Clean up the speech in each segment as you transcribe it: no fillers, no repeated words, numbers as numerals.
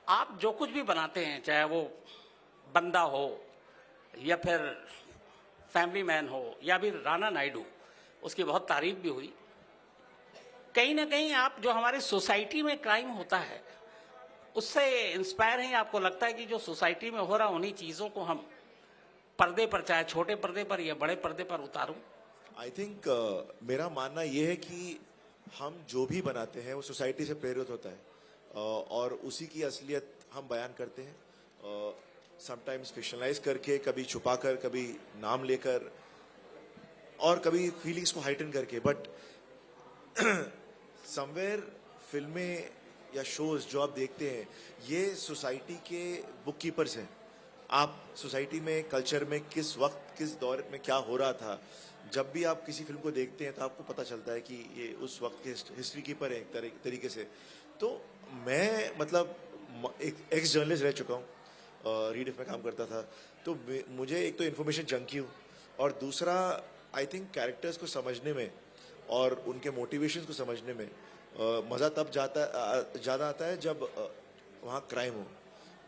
आप जो कुछ भी बनाते हैं, चाहे वो बंदा हो या फिर फैमिली मैन हो या भी राणा नायडू, उसकी बहुत तारीफ भी हुई। कहीं ना कहीं आप जो हमारे सोसाइटी में क्राइम होता है उससे इंस्पायर हैं। आपको लगता है कि जो सोसाइटी में हो रहा उन्हीं चीजों को हम पर्दे पर, चाहे छोटे पर्दे पर या बड़े पर्दे पर उतारूं? आई थिंक मेरा मानना यह है कि हम जो भी बनाते हैं वो सोसाइटी से प्रेरित होता है, और उसी की असलियत हम बयान करते हैं, समटाइम्स फिक्शनलाइज करके, कभी छुपाकर, कभी नाम लेकर, और कभी फीलिंग्स को हाइटन करके। बट समवेयर फिल्में या शोज जो आप देखते हैं ये सोसाइटी के बुक कीपर्स हैं। आप सोसाइटी में, कल्चर में किस वक्त, किस दौर में क्या हो रहा था, जब भी आप किसी फिल्म को देखते हैं तो आपको पता चलता है कि ये उस वक्त के हिस्ट्री कीपर है एक तरीके से। तो मैं मतलब एक एक्स जर्नलिस्ट रह चुका हूँ, रीडिफ में काम करता था, तो मुझे एक तो इन्फॉर्मेशन जंकी हूँ, और दूसरा आई थिंक कैरेक्टर्स को समझने में और उनके मोटिवेशंस को समझने में मज़ा तब ज़्यादा आता है जब वहाँ क्राइम हो।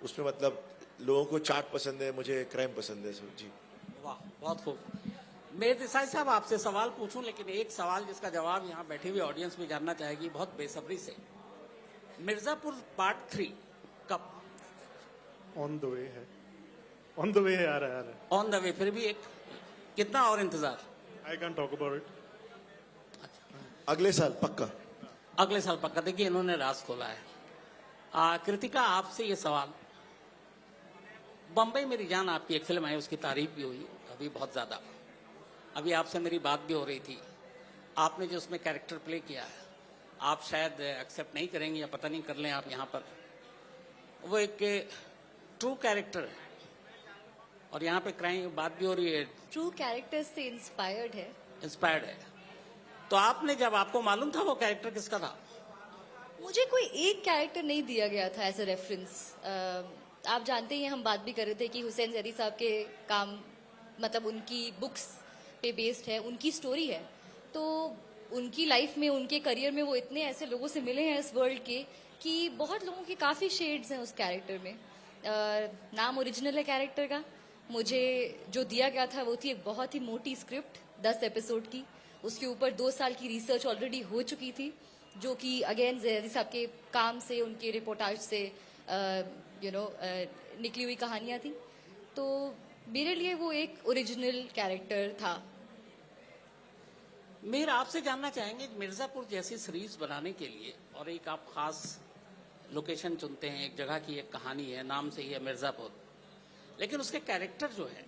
उसमें मतलब लोगों को चाट पसंद है, मुझे क्राइम पसंद है। जी वाह, बहुत खूब। मेरे देसाई साहब, आपसे सवाल पूछूं, लेकिन एक सवाल जिसका जवाब यहाँ बैठी हुई ऑडियंस भी जानना चाहेगी बहुत बेसब्री से। मिर्जापुर पार्ट 3 कब? ऑन द वे है, ऑन द वे है, आ रहा है। ऑन द वे, फिर भी एक कितना और इंतजार? I can talk about it. अगले साल पक्का। अगले साल पक्का। देखिए, इन्होंने राज खोला है। कृतिका, आपसे ये सवाल, बम्बई मेरी जान आपकी एक फिल्म आई, उसकी तारीफ भी हुई अभी बहुत ज्यादा। अभी आपसे मेरी बात भी हो रही थी। आपने जो उसमें कैरेक्टर प्ले किया है, आप शायद एक्सेप्ट नहीं करेंगे या पता नहीं कर लें आप यहाँ पर, वो एक ट्रू कैरेक्टर है और यहाँ पे क्राइम बात भी हो रही है। ट्रू कैरेक्टर से इंस्पायर्ड है। इंस्पायर्ड है। तो आपने, जब आपको मालूम था वो कैरेक्टर किसका था? मुझे कोई एक कैरेक्टर नहीं दिया गया था एज अ रेफरेंस। आप जानते ही, हम बात भी कर रहे थे कि हुसैन जैदी साहब के काम, मतलब उनकी बुक्स पे बेस्ड है, उनकी स्टोरी है। तो उनकी लाइफ में, उनके करियर में वो इतने ऐसे लोगों से मिले हैं इस वर्ल्ड के कि बहुत लोगों के काफ़ी शेड्स हैं उस कैरेक्टर में। नाम ओरिजिनल है कैरेक्टर का। मुझे जो दिया गया था वो थी एक बहुत ही मोटी स्क्रिप्ट, 10 एपिसोड की। उसके ऊपर 2 साल की रिसर्च ऑलरेडी हो चुकी थी, जो कि अगेन जैदी साहब के काम से, उनके रिपोर्टाज से निकली हुई कहानियां थी। तो मेरे लिए वो एक ओरिजिनल कैरेक्टर था। मेरा आपसे जानना चाहेंगे, मिर्जापुर जैसी सीरीज बनाने के लिए, और एक आप खास लोकेशन चुनते हैं, एक जगह की एक कहानी है, नाम से ही है मिर्जापुर, लेकिन उसके कैरेक्टर जो है,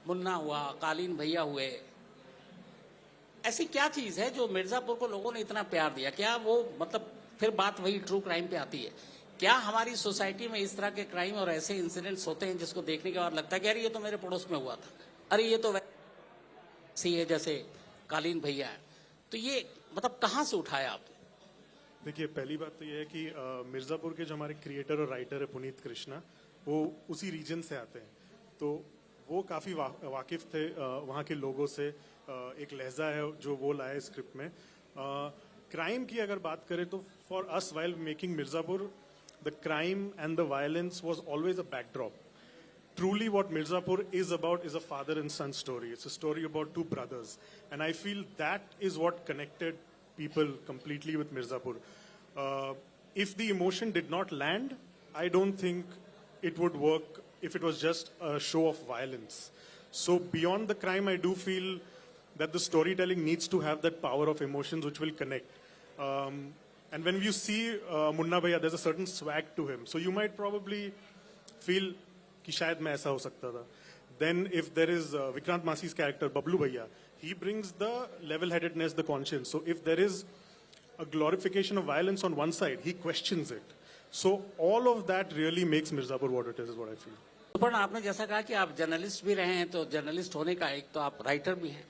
मुन्ना हुआ, कालीन भैया हुए, ऐसी क्या चीज है जो मिर्जापुर को लोगों ने इतना प्यार दिया? क्या वो, मतलब फिर बात वही ट्रू क्राइम पे आती है, क्या हमारी सोसाइटी में इस तरह के क्राइम और ऐसे इंसिडेंट्स होते हैं जिसको देखने के बाद लगता है कि अरे ये तो मेरे पड़ोस में हुआ था, अरे ये तो वैसे है जैसे कालीन भैया है? तो ये मतलब कहाँ से उठाया आपने? देखिए, पहली बात तो ये है कि मिर्जापुर के जो हमारे क्रिएटर और राइटर है पुनीत कृष्णा, वो उसी रीजन से आते हैं, तो वो काफी वाकिफ थे वहाँ के लोगों से। एक लहजा है जो वो लाए स्क्रिप्ट में। क्राइम की अगर बात करें तो for us while making Mirzapur, the crime and the violence was always a backdrop. Truly what Mirzapur is about is a father and son story. It's a story about two brothers. And I feel that is what connected people completely with Mirzapur. If the emotion did not land, I don't think it would work if it was just a show of violence. So beyond the crime, I do feel that the storytelling needs to have that power of emotions which will connect. And when you see Munna Bhaiya, there's a certain swag to him. So you might probably feel कि शायद मैं ऐसा हो सकता था. Then if there is Vikrant Masi's character Bablu Bhaiya, he brings the level-headedness, the conscience. So if there is a glorification of violence on one side, he questions it. So all of that really makes Mirzapur what it is what I feel. पर आपने जैसा कहा कि आप journalist भी रहे हैं, तो जर्नलिस्ट होने का एक तो आप राइटर भी हैं,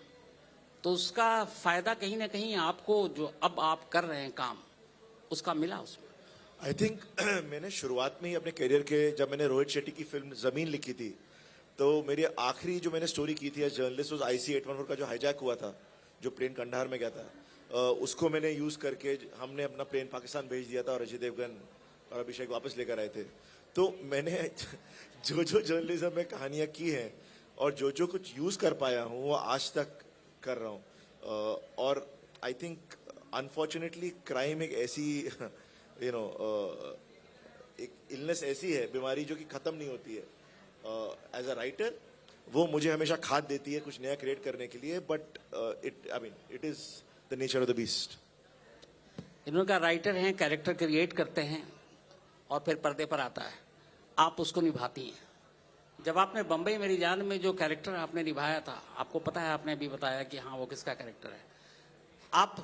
तो उसका फायदा कहीं ना कहीं आपको, जो अब आप कर रहे हैं काम, उसका मिला उसमें? आई थिंक मैंने शुरुआत में ही अपने करियर के, जब मैंने रोहित शेट्टी की फिल्म जमीन लिखी थी, तो मेरी आखिरी जो मैंने स्टोरी की थी एज जर्नलिस्ट, उस IC-814 का जो हाईजैक हुआ था, जो प्लेन कंधार में गया था, उसको मैंने यूज करके हमने अपना प्लेन पाकिस्तान भेज दिया था और अजय देवगन और अभिषेक वापस लेकर आए थे। तो मैंने जो जर्नलिज्म में कहानियां की हैं और जो कुछ यूज कर पाया हूँ वो आज तक कर रहा हूँ। और आई थिंक अनफॉर्चुनेटली क्राइम एक ऐसी एक इलनेस ऐसी है, बीमारी जो कि खत्म नहीं होती है। एज अ राइटर वो मुझे हमेशा खाद देती है कुछ नया क्रिएट करने के लिए, but it is the nature of the beast. इनका राइटर हैं, कैरेक्टर क्रिएट करते हैं और फिर पर्दे पर आता है, आप उसको निभाती हैं। जब आपने बम्बई मेरी जान में जो कैरेक्टर आपने निभाया था, आपको पता है, आपने भी बताया कि हाँ वो किसका कैरेक्टर है। आप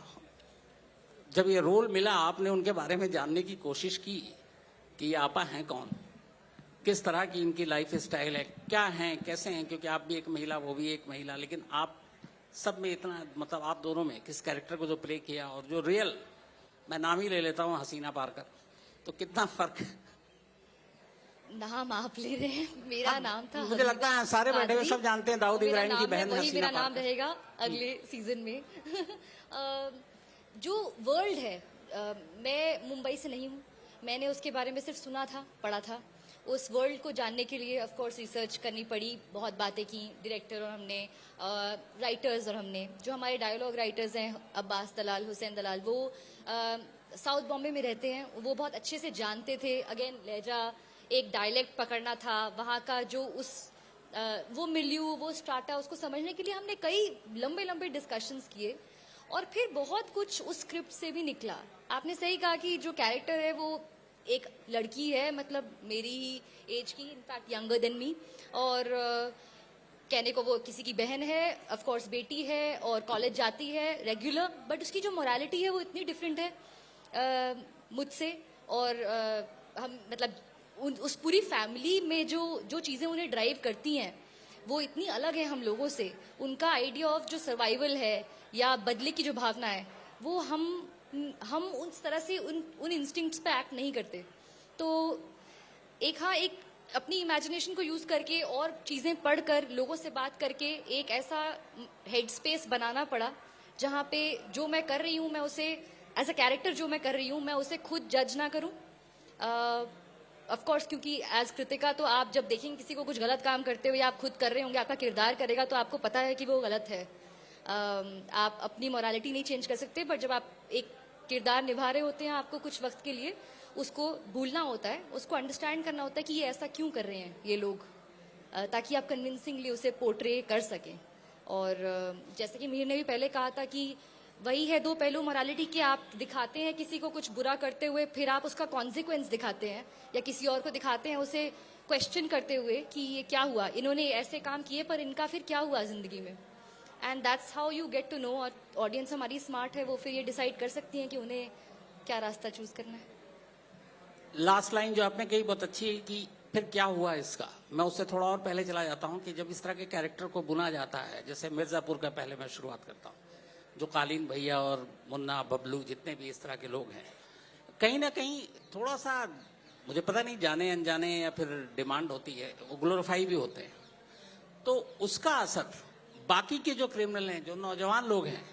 जब ये रोल मिला, आपने उनके बारे में जानने की कोशिश की कि ये आपा हैं कौन, किस तरह की इनकी लाइफ स्टाइल है, क्या हैं, कैसे हैं, क्योंकि आप भी एक महिला, वो भी एक महिला, लेकिन आप सब में इतना, मतलब आप दोनों में किस कैरेक्टर को जो प्ले किया और जो रियल, मैं नाम ही ले लेता हूँ हसीना पारकर, तो कितना फर्क है। नाम आप ले रहे हैं, मेरा नाम था, मुझे लगता है सारे बैठे हुए सब जानते हैं दाऊद इब्राहिम की बहन वही हसीना मेरा नाम पारकर। रहेगा अगले सीजन में। जो वर्ल्ड है, मैं मुंबई से नहीं हूँ, मैंने उसके बारे में सिर्फ सुना था, पढ़ा था। उस वर्ल्ड को जानने के लिए ऑफ कोर्स रिसर्च करनी पड़ी, बहुत बातें की डायरेक्टर और हमने, राइटर्स और हमने, जो हमारे डायलॉग राइटर्स हैं अब्बास दलाल, हुसैन दलाल, वो साउथ बॉम्बे में रहते हैं, वो बहुत अच्छे से जानते थे। अगेन लहजा, एक डायलेक्ट पकड़ना था वहाँ का, जो वो मिल्यू, वो स्ट्राटा, उसको समझने के लिए हमने कई लंबे लंबे डिस्कशंस किए और फिर बहुत कुछ उस स्क्रिप्ट से भी निकला। आपने सही कहा कि जो कैरेक्टर है वो एक लड़की है, मतलब मेरी ही एज की, इनफैक्ट यंगर देन मी, और कहने को वो किसी की बहन है, ऑफ कोर्स बेटी है और कॉलेज जाती है रेगुलर, बट उसकी जो मोरालिटी है वो इतनी डिफरेंट है मुझसे, और हम मतलब उस पूरी फैमिली में जो चीज़ें उन्हें ड्राइव करती हैं वो इतनी अलग है हम लोगों से। उनका आइडिया ऑफ जो सर्वाइवल है या बदले की जो भावना है, वो हम उस तरह से उन इंस्टिंक्ट्स पे एक्ट नहीं करते। तो एक अपनी इमेजिनेशन को यूज करके और चीजें पढ़कर, लोगों से बात करके एक ऐसा हेड स्पेस बनाना पड़ा जहाँ पे जो मैं कर रही हूँ, मैं उसे एज अ कैरेक्टर जो मैं कर रही हूँ, मैं उसे खुद जज ना करूँ। ऑफ कोर्स, क्योंकि एज कृतिका तो आप जब देखेंगे किसी को कुछ गलत काम करते हुए, आप खुद कर रहे होंगे, आपका किरदार करेगा तो आपको पता है कि वो गलत है। आप अपनी मोरालिटी नहीं चेंज कर सकते, बट जब आप एक किरदार निभा रहे होते हैं, आपको कुछ वक्त के लिए उसको भूलना होता है, उसको अंडरस्टैंड करना होता है कि ये ऐसा क्यों कर रहे हैं ये लोग, ताकि आप कन्विंसिंगली उसे पोर्ट्रे कर सकें। और जैसे कि मीर ने भी पहले कहा था कि वही है दो पहलू मोरालिटी के, आप दिखाते हैं किसी को कुछ बुरा करते हुए, फिर आप उसका कॉन्सिक्वेंस दिखाते हैं, या किसी और को दिखाते हैं उसे क्वेश्चन करते हुए कि ये क्या हुआ, इन्होंने ऐसे काम किए पर इनका फिर क्या हुआ जिंदगी में। And that's how you get to know. और ऑडियंस हमारी स्मार्ट है, वो फिर ये डिसाइड कर सकती हैं कि उन्हें क्या रास्ता चूज करना है। लास्ट लाइन जो आपने कही बहुत अच्छी है कि फिर क्या हुआ इसका, मैं उससे थोड़ा और पहले चला जाता हूँ कि जब इस तरह के कैरेक्टर को बुना जाता है, जैसे मिर्जापुर का पहले मैं शुरुआत करता हूँ, जो कालीन भैया और मुन्ना बबलू जितने भी इस तरह के लोग हैं, कहीं ना कहीं थोड़ा सा, मुझे पता नहीं जाने अनजाने या फिर डिमांड होती है, वो ग्लोरीफाई भी होते हैं, तो उसका असर बाकी के जो क्रिमिनल हैं, जो नौजवान लोग हैं,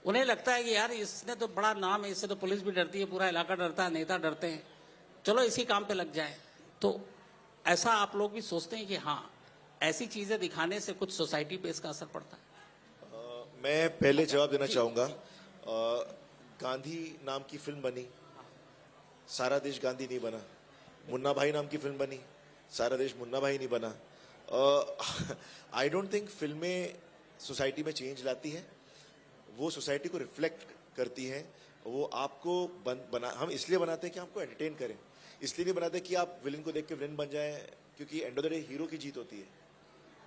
उन्हें लगता है कि यार इसने तो बड़ा नाम है, इससे तो पुलिस भी डरती है, पूरा इलाका डरता है, नेता डरते हैं, चलो इसी काम पे लग जाए। तो ऐसा आप लोग भी सोचते हैं कि हाँ, ऐसी चीजें दिखाने से कुछ सोसाइटी पे इसका असर पड़ता है? मैं पहले जवाब देना चाहूंगा। गांधी नाम की फिल्म बनी, सारा देश गांधी नहीं बना। मुन्ना भाई नाम की फिल्म बनी, सारा देश मुन्ना भाई नहीं बना। आई डोंट थिंक फिल्में सोसाइटी में चेंज लाती है, वो सोसाइटी को रिफ्लेक्ट करती हैं। वो आपको हम इसलिए बनाते हैं कि आपको एंटरटेन करें, इसलिए नहीं बनाते कि आप विलन को देख के विलन बन जाएं, क्योंकि end of the day hero की जीत होती है।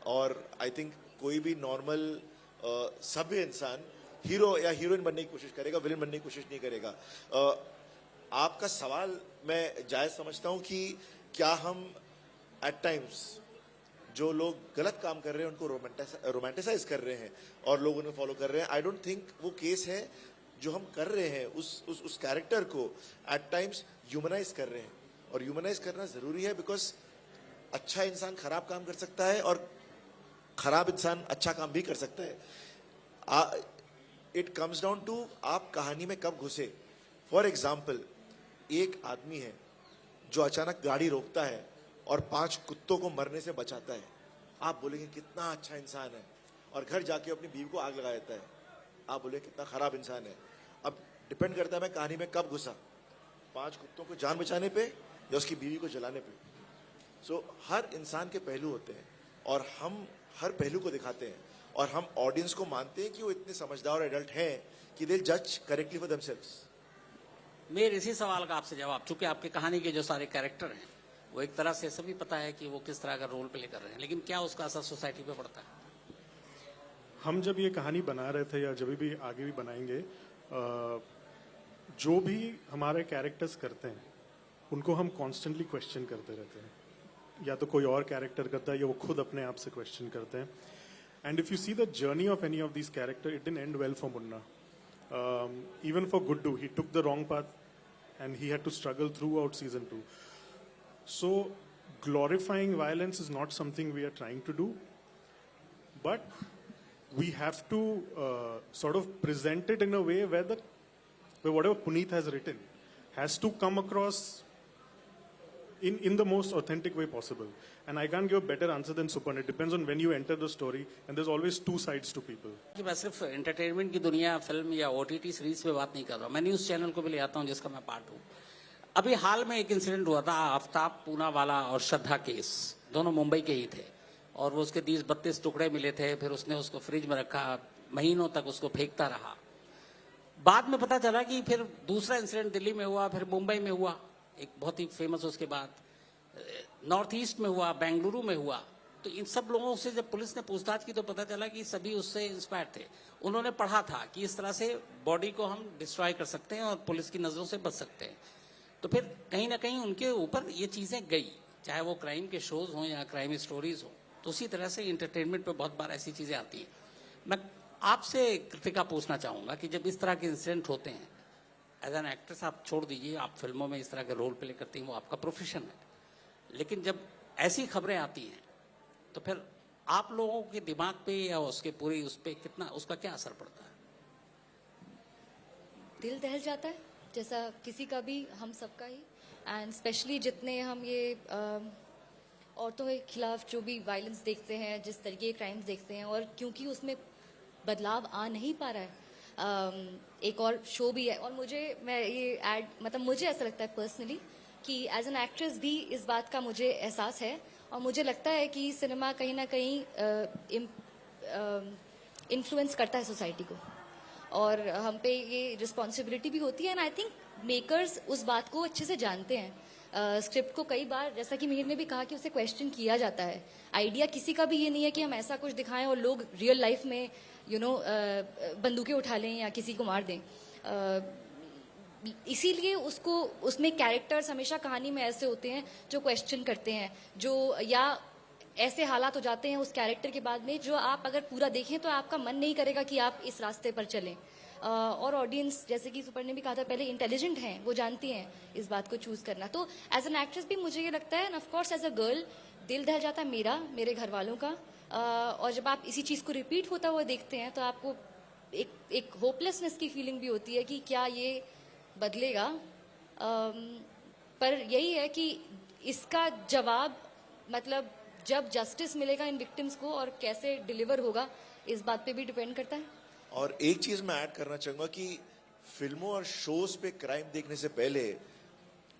और आई थिंक कोई भी नॉर्मल सभ्य इंसान हीरो या हीरोइन बनने की कोशिश करेगा, विलन बनने की कोशिश नहीं करेगा। आपका सवाल मैं जायज समझता हूं कि क्या हम एट टाइम्स जो लोग गलत काम कर रहे हैं उनको रोमांटिसाइज कर रहे हैं और लोग उन्हें फॉलो कर रहे हैं। आई डोंट थिंक वो केस है। जो हम कर रहे हैं उस कैरेक्टर को एट टाइम्स ह्यूमनाइज कर रहे हैं, और ह्यूमनाइज करना जरूरी है, बिकॉज अच्छा इंसान खराब काम कर सकता है और खराब इंसान अच्छा काम भी कर सकता है। इट कम्स डाउन टू आप कहानी में कब घुसे। फॉर एग्जाम्पल, एक आदमी है जो अचानक गाड़ी रोकता है और 5 कुत्तों को मरने से बचाता है, आप बोलेंगे कितना अच्छा इंसान है, और घर जाके अपनी बीवी को आग लगा देता है, आप बोले कितना खराब इंसान है। अब डिपेंड करता है मैं कहानी में कब घुसा, 5 कुत्तों को जान बचाने पे या उसकी बीवी को जलाने पे। सो हर इंसान के पहलू होते हैं और हम हर पहलू को दिखाते हैं, और हम ऑडियंस को मानते हैं कि वो इतने समझदार और एडल्ट हैं कि दे जज करेक्टली फॉर देमसेल्व्स। मेरे इसी सवाल का आपसे जवाब, चूंकि आपकी कहानी के जो सारे कैरेक्टर हैं वो एक तरह से सभी पता है कि वो किस तरह का रोल प्ले कर रहे हैं, लेकिन क्या उसका असर सोसाइटी पे पड़ता है? हम जब ये कहानी बना रहे थे या जब भी आगे भी बनाएंगे, जो भी हमारे कैरेक्टर्स करते हैं उनको हम कॉन्स्टेंटली क्वेश्चन करते रहते हैं, या तो कोई और कैरेक्टर करता है या वो खुद अपने आप से क्वेश्चन करते हैं। And if you see the journey of any of this character, it didn't end well for Munna. Even for Guddu, he took the wrong path and he had to struggle throughout season 2. So glorifying violence is not something we are trying to do, but we have to sort of present it in a way where whatever Puneet has written has to come across in the most authentic way possible. And I can't give a better answer than Supan. It depends on when you enter the story, and there's always two sides to people. कि मैं सिर्फ entertainment की दुनिया, film या OTT series पे बात नहीं कर रहा हूँ, मैं न्यूज़ चैनल को भी ले आता हूँ जिसका मैं पार्ट हूँ। अभी हाल में एक इंसिडेंट हुआ था, आफ्ताब पूनावाला और श्रद्धा केस, दोनों मुंबई के ही थे, और वो उसके 30-32 टुकड़े मिले थे, फिर उसने उसको फ्रिज में रखा, महीनों तक उसको फेंकता रहा। बाद में पता चला कि फिर दूसरा इंसिडेंट दिल्ली में हुआ, फिर मुंबई में हुआ, एक बहुत ही फेमस, उसके बाद नॉर्थ ईस्ट में हुआ, बेंगलुरु में हुआ। तो इन सब लोगों से जब पुलिस ने पूछताछ की तो पता चला कि सभी उससे इंस्पायर थे, उन्होंने पढ़ा था कि इस तरह से बॉडी को हम डिस्ट्रॉय कर सकते हैं और पुलिस की नजरों से बच सकते हैं। तो फिर कहीं ना कहीं उनके ऊपर ये चीजें गई, चाहे वो क्राइम के शोज हों या क्राइम स्टोरीज हों। तो उसी तरह से इंटरटेनमेंट पे बहुत बार ऐसी चीजें आती हैं। मैं आपसे कृतिका पूछना चाहूंगा कि जब इस तरह के इंसिडेंट होते हैं, एज एन एक्ट्रेस आप छोड़ दीजिए, आप फिल्मों में इस तरह के रोल प्ले करती हैं, वो आपका प्रोफेशन है, लेकिन जब ऐसी खबरें आती हैं तो फिर आप लोगों के दिमाग पे या उसके पूरी उस पे कितना, उसका क्या असर पड़ता है? दिल दहल जाता है, जैसा किसी का भी, हम सबका ही। एंड स्पेशली जितने हम ये औरतों के खिलाफ जो भी वायलेंस देखते हैं, जिस तरीके के क्राइम्स देखते हैं, और क्योंकि उसमें बदलाव आ नहीं पा रहा है, एक और शो भी है, और मैं ये ऐड, मतलब मुझे ऐसा लगता है पर्सनली कि एज एन एक्ट्रेस भी इस बात का मुझे एहसास है, और मुझे लगता है कि सिनेमा कहीं ना कहीं इन्फ्लुएंस करता है सोसाइटी को, और हम पे ये रिस्पॉन्सिबिलिटी भी होती है। एंड आई थिंक मेकर्स उस बात को अच्छे से जानते हैं। स्क्रिप्ट को कई बार, जैसा कि मीर ने भी कहा, कि उसे क्वेश्चन किया जाता है। आइडिया किसी का भी ये नहीं है कि हम ऐसा कुछ दिखाएं और लोग रियल लाइफ में बंदूकें उठा लें या किसी को मार दें। इसीलिए उसमें कैरेक्टर्स हमेशा कहानी में ऐसे होते हैं जो क्वेश्चन करते हैं, जो या ऐसे हालात हो जाते हैं उस कैरेक्टर के बाद में जो आप अगर पूरा देखें तो आपका मन नहीं करेगा कि आप इस रास्ते पर चलें। और ऑडियंस, जैसे कि सुपर ने भी कहा था पहले, इंटेलिजेंट हैं, वो जानती हैं इस बात को चूज करना। तो एज एन एक्ट्रेस भी मुझे ये लगता है, and of course as a girl, दिल दहल जाता है मेरा, मेरे घर वालों का। और जब आप इसी चीज को रिपीट होता हुआ देखते हैं तो आपको एक होपलेसनेस की फीलिंग भी होती है कि क्या ये बदलेगा। पर यही है कि इसका जवाब, मतलब जब जस्टिस मिलेगा इन विक्टिम्स को और कैसे डिलीवर होगा, इस बात पे भी डिपेंड करता है। और एक चीज मैं ऐड करना चाहूंगा कि फिल्मों और शोज पे क्राइम देखने से पहले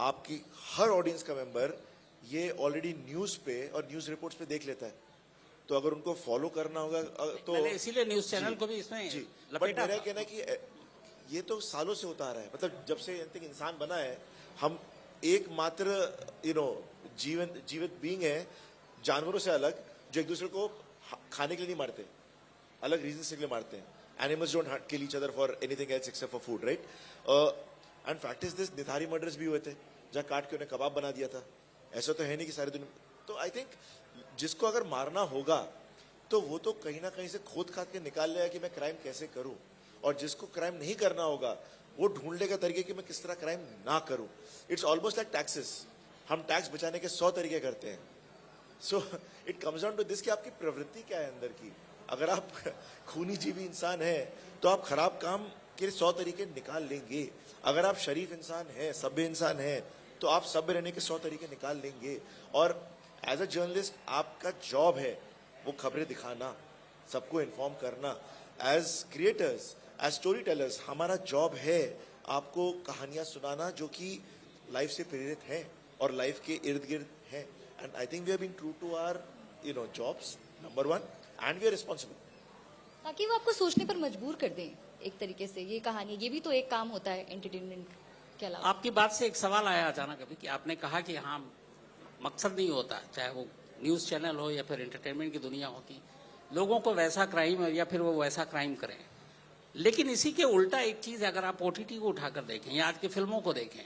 आपकी हर ऑडियंस का मेंबर ये ऑलरेडी न्यूज पे और न्यूज रिपोर्ट्स पे देख लेता है, तो अगर उनको फॉलो करना होगा तो मैंने इसीलिए न्यूज चैनल को भी इसमें लपेटा। मेरा कहना है कि ये तो सालों से होता आ रहा है, मतलब जब से इंसान बना है, हम एकमात्र जीवित बीइंग है जानवरों से अलग, जो एक दूसरे को खाने के लिए नहीं मारते, अलग रीजन के लिए मारते हैं। Animals don't kill each other for anything else except for food, right? And fact is this, Nithari murders भी हुए थे जहाँ काट के उन्हें कबाब बना दिया था। ऐसा तो है नहीं कि सारी दुनिया। तो आई थिंक जिसको अगर मारना होगा तो वो तो कहीं ना कहीं से खोद खाद के निकाल लेगा कि मैं क्राइम कैसे करूं, और जिसको क्राइम नहीं करना होगा वो ढूंढ लेगा तरीके कि मैं किस तरह क्राइम ना करूं। इट्स ऑलमोस्ट लाइक टैक्सेस, हम टैक्स बचाने के 100 तरीके करते हैं। So it comes down to this कि आपकी प्रवृत्ति क्या है अंदर की। अगर आप खूनी जीवी इंसान है तो आप खराब काम के 100 तरीके निकाल लेंगे। अगर आप शरीफ इंसान है, सभ्य इंसान है, तो आप सब में रहने के 100 तरीके निकाल लेंगे। और एज अ जर्नलिस्ट आपका जॉब है वो खबरें दिखाना, सबको इन्फॉर्म करना। As creators, as storytellers, हमारा जॉब है आपको कहानियां सुनाना जो कि लाइफ से प्रेरित हैं और लाइफ के इर्द गिर्द हैं। And I think we have been true to our jobs, number 1, and we are responsible. ताकि वो आपको सोचने पर मजबूर कर दें एक तरीके से। ये कहानी, ये भी तो एक काम होता है एंटरटेनमेंट के अलावा। आपकी बात से एक सवाल आया अचानक अभी कि आपने कहा कि हाँ मकसद नहीं होता, चाहे वो न्यूज़ चैनल हो या फिर एंटरटेनमेंट की दुनिया हो, कि लोगों को वैसा क्राइम या फिर वो वैसा क्राइम करें। लेकिन इसी के उल्टा एक चीज़ अगर आप ओटीटी को उठाकर देखें या आज की फिल्मों को देखें,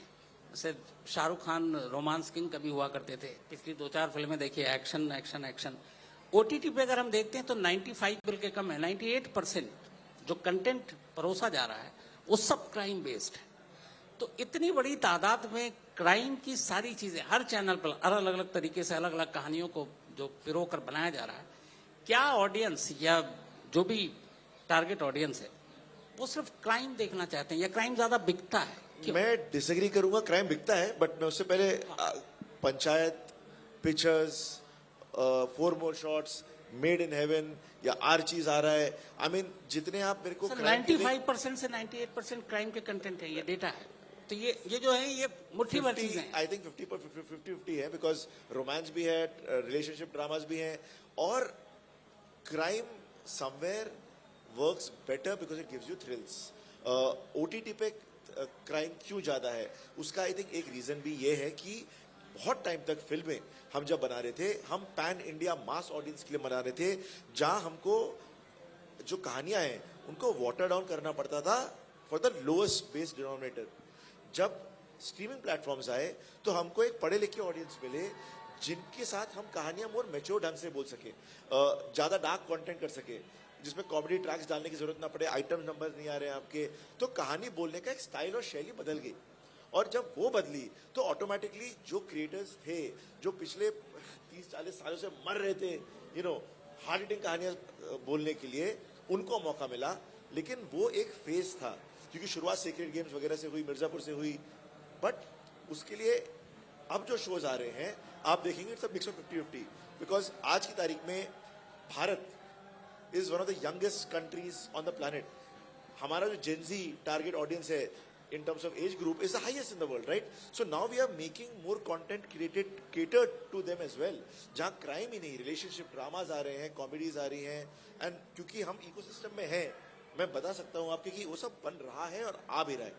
जैसे शाहरुख खान रोमांस किंग कभी हुआ करते थे, पिछली 2-4 फिल्में देखिए एक्शन एक्शन एक्शन। ओटीटी पे अगर हम देखते हैं तो 95 बल्कि कम है, 98% जो कंटेंट परोसा जा रहा है वो सब क्राइम बेस्ड है। तो इतनी बड़ी तादाद में क्राइम की सारी चीजें हर चैनल पर अलग अलग तरीके से अलग अलग कहानियों को जो पिरो कर बनाया जा रहा है, क्या ऑडियंस या जो भी टारगेट ऑडियंस है वो सिर्फ क्राइम देखना चाहते हैं या क्राइम ज्यादा बिकता है? क्यों? मैं डिसएग्री करूंगा, क्राइम बिकता है, बट मैं उससे पहले panchayat, pictures, 4 more shots, made in heaven या आर्चीज आ रहा है। आई मीन जितने आप मेरे को 95% से 98% क्राइम के कंटेंट है, ये डेटा है। तो ये जो है ये मुट्ठी भर चीजें हैं। आई थिंक 50-50 है, बिकॉज रोमांस भी है, रिलेशनशिप ड्रामास भी हैं, और crime somewhere works better because it gives you thrills. OTT पे क्राइम क्यों ज्यादा है, उसका आई थिंक एक रीजन भी ये है कि बहुत टाइम तक फिल्में हम जब बना रहे थे, हम पैन इंडिया मास ऑडियंस के लिए बना रहे थे, जहां हमको जो कहानियां हैं उनको वाटर डाउन करना पड़ता था for the lowest base denominator. जब स्ट्रीमिंग प्लेटफॉर्म्स आए तो हमको एक पढ़े लिखे ऑडियंस मिले जिनके साथ हम कहानियां मोर मैच्योर ढंग से बोल सके, ज्यादा डार्क कंटेंट कर सके, जिसमें कॉमेडी ट्रैक्स डालने की जरूरत ना पड़े, आइटम नंबर नहीं आ रहे हैं आपके, तो कहानी बोलने का एक स्टाइल और शैली बदल गई। और जब वो बदली तो ऑटोमेटिकली जो क्रिएटर्स थे जो पिछले 30-40 सालों से मर रहे थे हार्ड हिटिंग कहानियां बोलने के लिए, उनको मौका मिला। लेकिन वो एक फेज था, क्योंकि शुरुआत सीक्रेट गेम्स वगैरह से हुई, मिर्जापुर से हुई, बट उसके लिए अब जो शोज आ रहे हैं आप देखेंगे it's a mix of 50-50, because आज की तारीख में Bharat is one of the youngest countries on the planet. हमारा जो जेनजी टारगेट ऑडियंस है in terms of age group is the highest in the world, right? So now we are making more content catered to them as well, जहाँ crime ही नहीं, relationship dramas आ रहे हैं, comedies आ रही हैं, and क्योंकि हम ecosystem में हैं, मैं बता सकता हूँ आपके कि वो सब बन रहा है और आ भी रहा है।